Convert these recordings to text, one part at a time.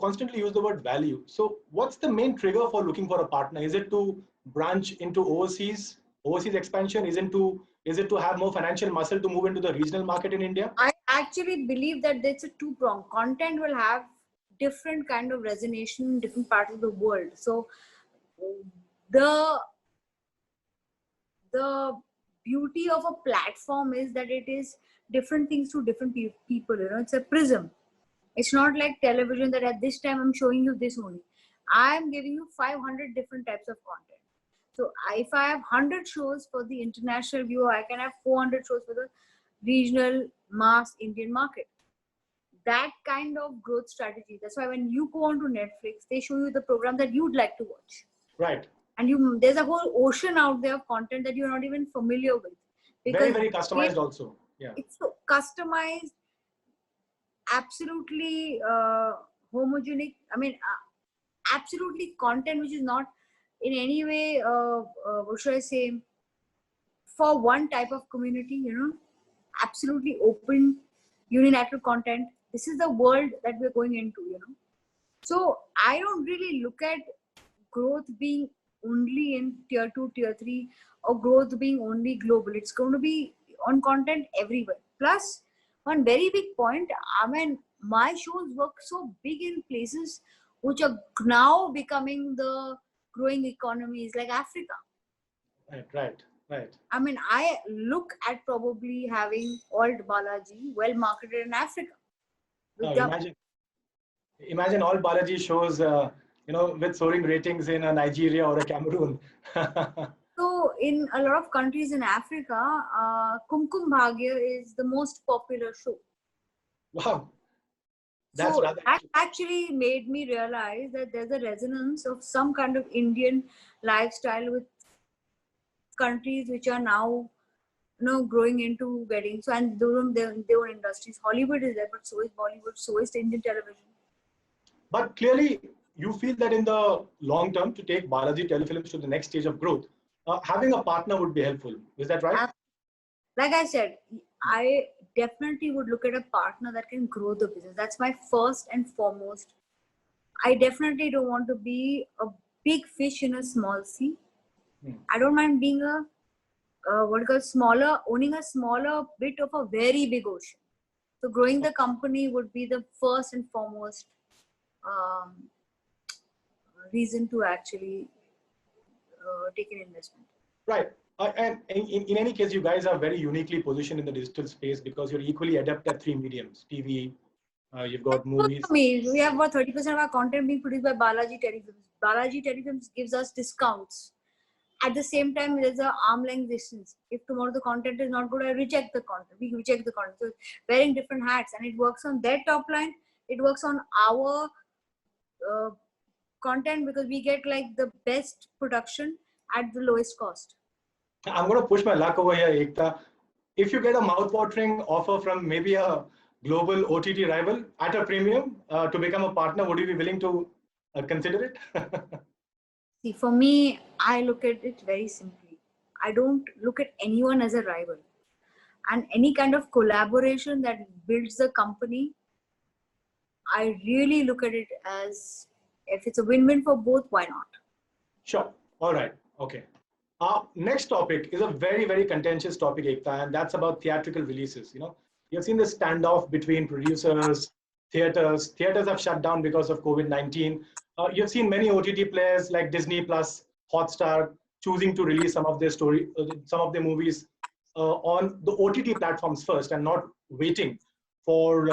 constantly use the word value. So what's the main trigger for looking for a partner? Is it to branch into overseas expansion? Is it to have more financial muscle to move into the regional market in India? I actually believe that it's a two-pronged. Content will have different kind of resonance in different parts of the world. So the beauty of a platform is that it is different things to different people. It's a prism. It's not like television that at this time I'm showing you this only. I'm giving you 500 different types of content. So if I have 100 shows for the international viewer, I can have 400 shows for the regional mass Indian market. That kind of growth strategy. That's why when you go onto Netflix, they show you the program that you'd like to watch. Right. And there's a whole ocean out there of content that you're not even familiar with. Very, very customized also. Yeah. It's so customized, absolutely homogenic. I mean, absolutely content which is not in any way, what should I say, for one type of community, absolutely open, unilateral content. This is the world that we're going into, So I don't really look at growth being only in tier 2, tier 3, or growth being only global. It's going to be on content everywhere. Plus, one very big point, I mean, my shows work so big in places which are now becoming the growing economies like Africa. Right. I mean, I look at probably having Alt Balaji well marketed in Africa. Imagine Alt Balaji shows, with soaring ratings in Nigeria or a Cameroon. So in a lot of countries in Africa, Kumkum Bhagya is the most popular show. Wow. That actually made me realize that there's a resonance of some kind of Indian lifestyle with countries which are now growing into weddings. So, and their own industries. Hollywood is there, but so is Bollywood, so is Indian television. But clearly, you feel that in the long term, to take Balaji Telefilms to the next stage of growth, having a partner would be helpful. Is that right? Like I said, I definitely would look at a partner that can grow the business. That's my first and foremost. I definitely don't want to be a big fish in a small sea. I don't mind being owning a smaller bit of a very big ocean. So growing the company would be the first and foremost reason to actually take an investment. Right. And in any case, you guys are very uniquely positioned in the digital space because you're equally adept at 3 mediums: TV, you've got movies. We have about 30% of our content being produced by Balaji Telefilms. Balaji Telefilms gives us discounts. At the same time, there's an arm length distance. If tomorrow the content is not good, I reject the content. We reject the content. So wearing different hats, and it works on their top line. It works on our content because we get like the best production at the lowest cost. I'm going to push my luck over here, Ekta. If you get a mouth-watering offer from maybe a global OTT rival at a premium to become a partner, would you be willing to consider it? See, for me, I look at it very simply. I don't look at anyone as a rival. And any kind of collaboration that builds the company, I really look at it as if it's a win-win for both, why not? Sure. All right. Okay. Next topic is a very, very contentious topic, Ekta, and that's about theatrical releases. You've seen the standoff between producers, theaters. Theaters have shut down because of COVID-19. You've seen many OTT players like Disney Plus, Hotstar choosing to release some of their movies on the OTT platforms first and not waiting for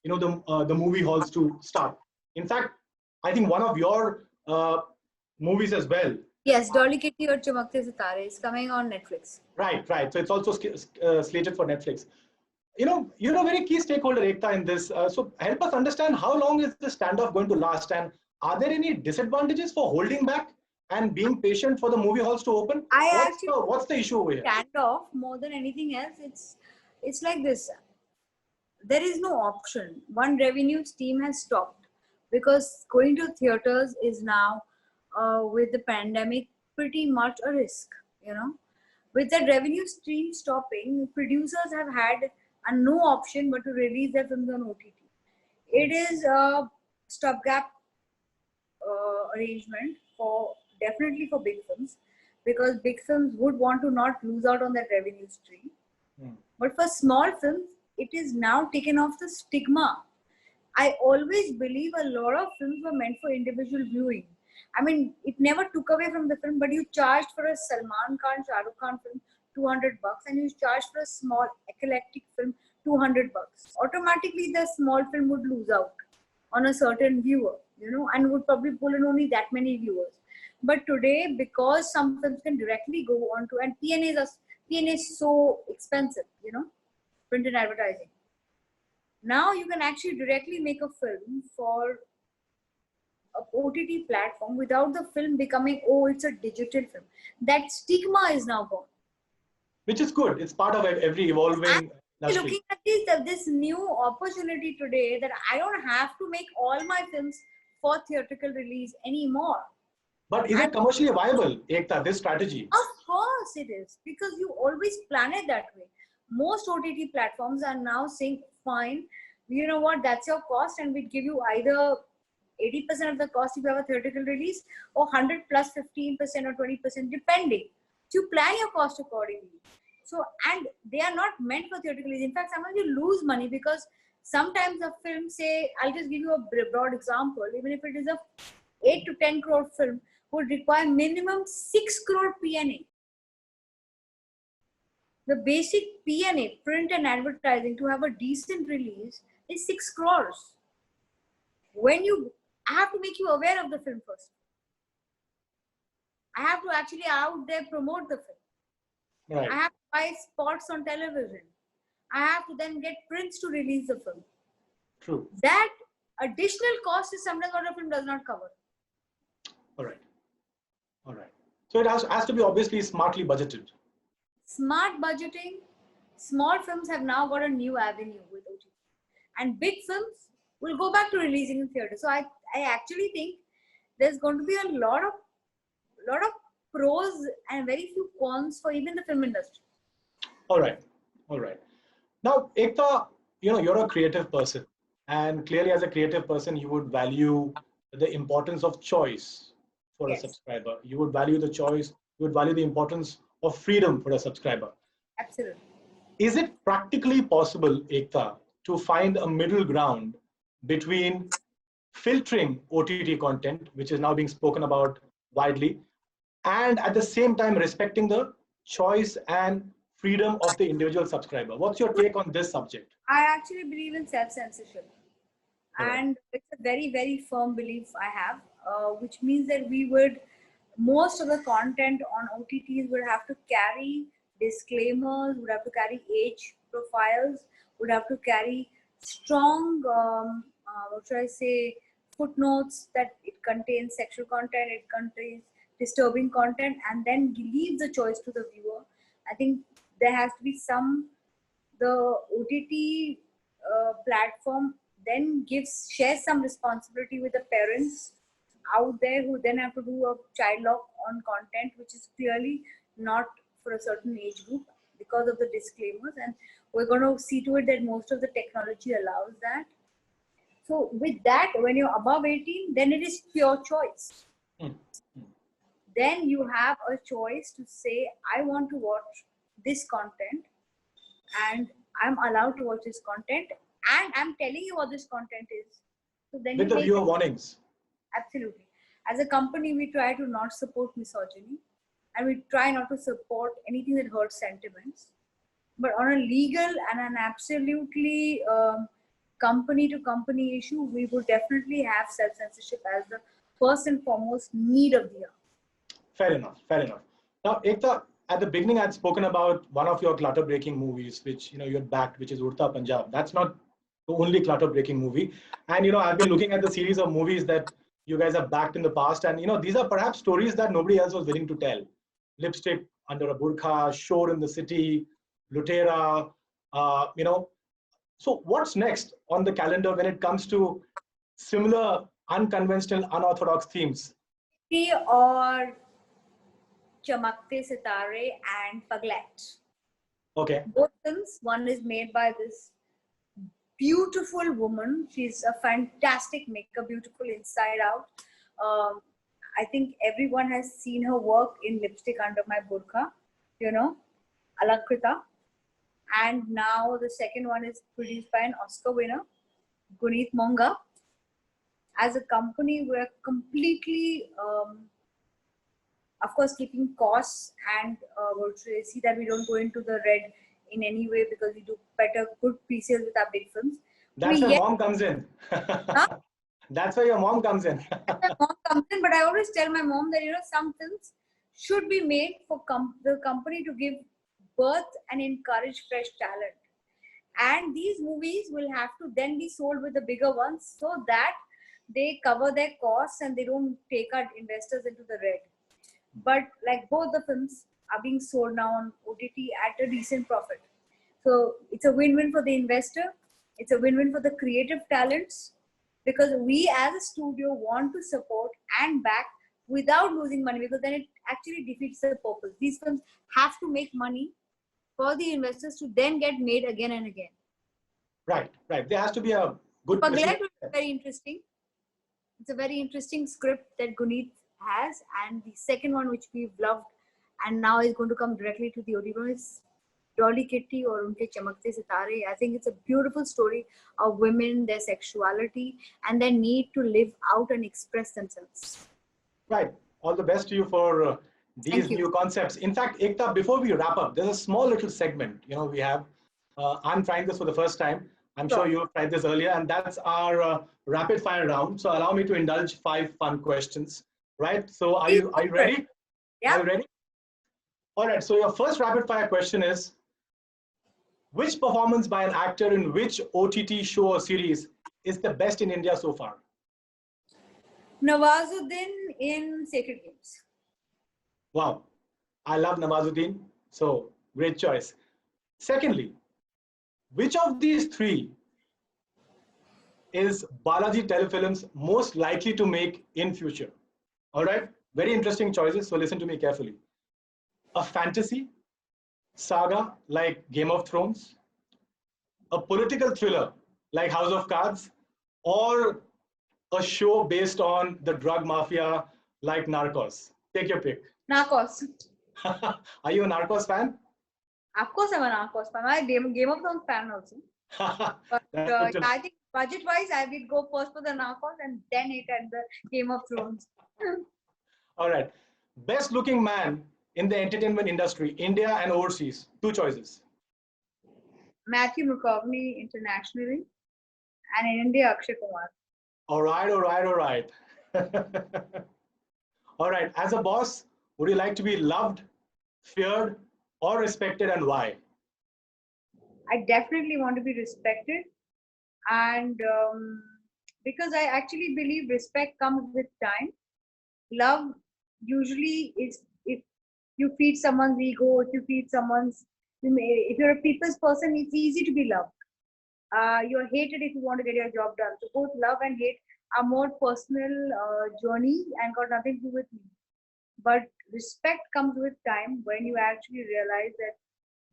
the movie halls to start. In fact, I think one of your movies as well. Yes, Dolly Kitty or Chamakte Sitare is coming on Netflix. Right. So it's also slated for Netflix. You're a very key stakeholder, Ekta, in this. So help us understand how long is the standoff going to last, and are there any disadvantages for holding back and being patient for the movie halls to open? What's the issue over here? Standoff more than anything else. It's like this. There is no option. One revenue stream has stopped because going to theaters is now with the pandemic pretty much a risk. With the revenue stream stopping, producers have had no option but to release their films on OTT. It is stopgap arrangement for definitely for big films, because big films would want to not lose out on that revenue stream. But for small films, it is now taken off the stigma. I always believe a lot of films were meant for individual viewing. I mean, it never took away from the film, but you charged for a Salman Khan, Shah Rukh Khan film $200, and you charged for a small eclectic film $200. Automatically, the small film would lose out on a certain viewer, you know, and would probably pull in only that many viewers. But today, because some films can directly go on to, and PNA is so expensive, you know, print and advertising. Now you can actually directly make a film for a OTT platform without the film becoming, oh, it's a digital film. That stigma is now gone. Which is good. It's part of every evolving industry. Looking at this new opportunity today, that I don't have to make all my films for theatrical release anymore. But is it commercially viable, Ekta, this strategy? Of course it is, because you always plan it that way. Most OTT platforms are now saying, fine, you know what, that's your cost, and we give you either 80% of the cost if you have a theatrical release, or 100 plus 15% or 20%, depending. So you plan your cost accordingly. So, and they are not meant for theatrical release. In fact, sometimes you lose money, because sometimes a film, say, I'll just give you a broad example, even if it is a 8 to 10 crore film, would require minimum 6 crore PNA. The basic PNA, print and advertising, to have a decent release is 6 crores. I have to make you aware of the film first. I have to actually out there promote the film. Right. I have to buy spots on television. I have to then get prints to release the film. True. That additional cost is sometimes what a film does not cover. All right. All right. So it has to be obviously smartly budgeted. Smart budgeting. Small films have now got a new avenue with OTT, and big films will go back to releasing in theater. So I actually think there's going to be a lot of pros and very few cons for even the film industry. All right. All right. Now, Ekta, you know, you're a creative person, and clearly as a creative person, you would value the importance of choice for a subscriber. You would value the choice. You would value the importance of freedom for a subscriber. Absolutely. Is it practically possible, Ekta, to find a middle ground between filtering OTT content, which is now being spoken about widely, and at the same time respecting the choice and freedom of the individual subscriber? What's your take on this subject? I actually believe in self-censorship. And it's a very, very firm belief I have, which means that most of the content on OTTs would have to carry disclaimers, would have to carry age profiles, would have to carry strong, footnotes that it contains sexual content, it contains disturbing content, and then leave the choice to the viewer. I think there has to be the OTT platform then shares some responsibility with the parents out there, who then have to do a child lock on content which is clearly not for a certain age group because of the disclaimers, and we're going to see to it that most of the technology allows that. So with that, when you're above 18, then it is pure choice. Then you have a choice to say, I want to watch this content, and I'm allowed to watch this content, and I'm telling you what this content is. So then with the viewer warnings. Absolutely. As a company, we try to not support misogyny, and we try not to support anything that hurts sentiments. But on a legal and an absolutely company to company issue, we would definitely have self-censorship as the first and foremost need of the hour. Fair enough. Fair enough. Now, Ekta, at the beginning, I'd spoken about one of your clutter-breaking movies, which you had backed, which is Udta Punjab. That's not the only clutter-breaking movie. And I've been looking at the series of movies that you guys have backed in the past, and these are perhaps stories that nobody else was willing to tell. Lipstick Under a Burqa, Shore in the City, Lutera. So what's next on the calendar when it comes to similar unconventional, unorthodox themes? Or Chamakte Sitare and Paglat. Okay. Both films. One is made by this beautiful woman. She's a fantastic maker, beautiful inside out. I think everyone has seen her work in Lipstick Under My Burqa, you know, Alankrita. And now the second one is produced by an Oscar winner, Guneet Monga. As a company, we're completely, of course, keeping costs and see that we don't go into the red in any way because we do better, good pre-sales with our big films. That's where mom comes in. Huh? That's where your mom comes in. My mom comes in, but I always tell my mom that, you know, some films should be made for the company to give birth and encourage fresh talent. And these movies will have to then be sold with the bigger ones so that they cover their costs and they don't take our investors into the red. But like both the films are being sold now on OTT at a decent profit. So it's a win-win for the investor. It's a win-win for the creative talents, because we as a studio want to support and back without losing money, because then it actually defeats the purpose. These films have to make money for the investors to then get made again and again. Right. There has to be a good. Paglet is very interesting. It's a very interesting script that Guneet has, and the second one which we've loved and now is going to come directly to the OTT is Dolly Kitty or Unke Chamakte Sitare. I think it's a beautiful story of women, their sexuality, and their need to live out and express themselves. Right. All the best to you for these new concepts. In fact, Ekta, before we wrap up, there's a small little segment, you know, we have. I'm trying this for the first time. I'm sure you've tried this earlier, and that's our rapid fire round. So allow me to indulge 5 fun questions, right? So are you ready? Yeah. Are you ready? All right. So your first rapid fire question is, which performance by an actor in which OTT show or series is the best in India so far? Nawazuddin in Sacred Games. Wow. I love Nawazuddin. So great choice. Secondly, which of these 3 is Balaji Telefilms most likely to make in future? All right. Very interesting choices. So listen to me carefully. A fantasy saga like Game of Thrones, a political thriller like House of Cards, or a show based on the drug mafia like Narcos? Take your pick. Narcos. Are you a Narcos fan? Of course, I'm a Narcos fan. I'm a Game of Thrones fan also. But I think budget-wise, I will go first for the Narcos and then it at the Game of Thrones. All right. Best looking man in the entertainment industry, India and overseas. 2 choices. Matthew McConaughey internationally, and in India, Akshay Kumar. All right. All right. As a boss, would you like to be loved, feared, or respected, and why? I definitely want to be respected, and because I actually believe respect comes with time. Love usually is if you feed someone's ego, if you feed someone's, if you're a people's person, it's easy to be loved. You're hated if you want to get your job done. So both love and hate are more personal journey and got nothing to do with me. But respect comes with time when you actually realize that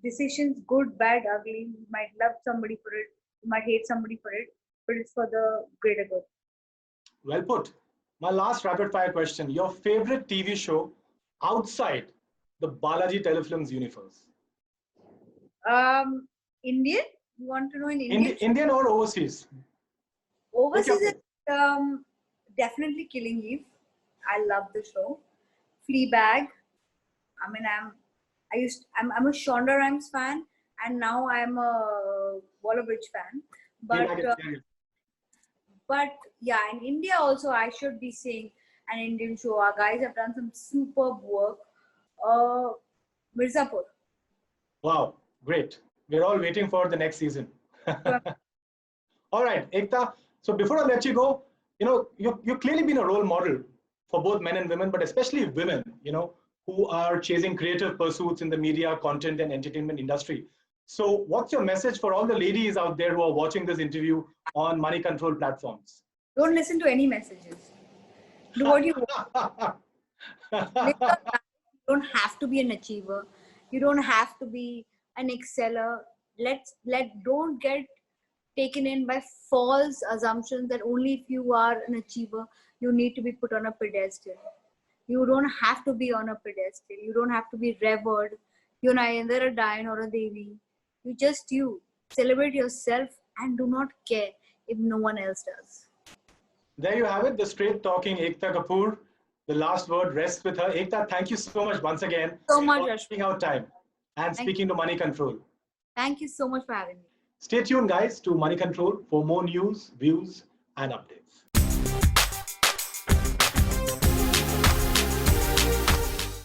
decisions, good, bad, ugly, you might love somebody for it, you might hate somebody for it, but it's for the greater good. Well put. My last rapid fire question, your favorite TV show outside the Balaji Telefilms universe? Indian? You want to know in Indian? Indian or overseas? Overseas is definitely Killing Eve. I love the show. Fleabag. I mean, I'm a Shonda Rhimes fan, and now I'm a Waller-Bridge fan. But yeah, in India also, I should be saying an Indian show. Our guys have done some superb work. Mirzapur. Wow, great. We're all waiting for the next season. All right, Ekta. So before I let you go, you know, you've clearly been a role model for both men and women, but especially women, you know, who are chasing creative pursuits in the media, content, and entertainment industry. So what's your message for all the ladies out there who are watching this interview on money control platforms? Don't listen to any messages. Do what you want. You don't have to be an achiever. You don't have to be an exceller. Don't get taken in by false assumptions that only if you are an achiever, you need to be put on a pedestal. You don't have to be on a pedestal. You don't have to be revered. You're neither a Dian or a Devi. You just you. Celebrate yourself and do not care if no one else does. There you have it, the straight talking Ekta Kapoor. The last word rests with her. Ekta, thank you so much once again So much, for Rashmi. taking out time and Thank speaking to Money Control. Thank you so much for having me. Stay tuned, guys, to Money Control for more news, views, and updates.